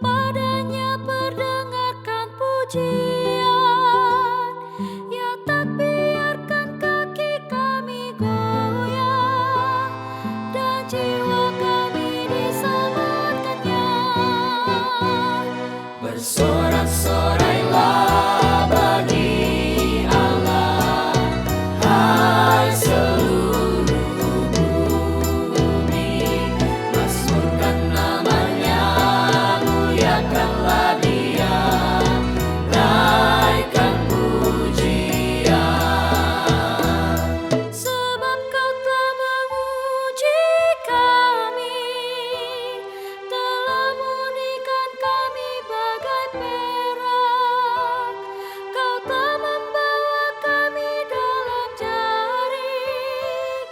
Padanya perdengarkan pujian, ya tak biarkan kaki kami goyah, dan jiwa kami diselamatkannya. Bersorak-sorailah bagi Allah, hai seluruh bumi. Mazmurkan namanya, muliakanlah Dia, naikkan pujian. Sebab Kau telah menguji kami, telah murnikan kami bagai perak. Kau telah membawa kami dalam jaring,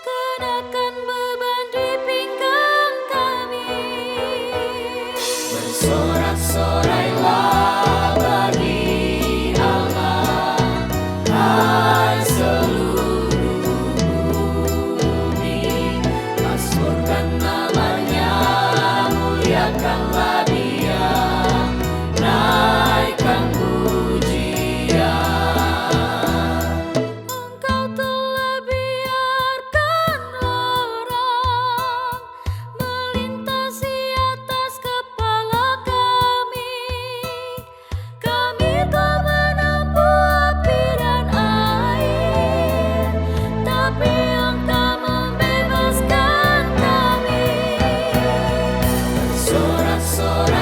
kenakan beban di pinggang kami. Bersorak-sorailah bagi Allah, hai seluruh bumi. Mazmurkan namanya, muliakanlah Dia, naikkan pujian. Engkau telah biarkan orang melintasi atas kepala kami. Kami telah menempuh api dan air, tapi Engkau membebaskan kami. Bersorak-sorai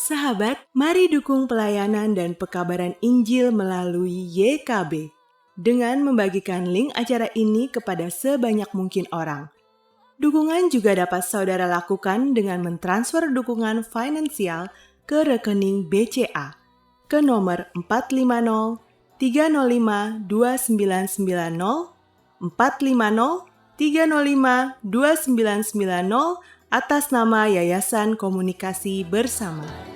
Sahabat, mari dukung pelayanan dan pekabaran Injil melalui YKB dengan membagikan link acara ini kepada sebanyak mungkin orang. Dukungan juga dapat saudara lakukan dengan mentransfer dukungan finansial ke rekening BCA ke nomor 450 305 2990 450 305 2990 atas nama Yayasan Komunikasi Bersama.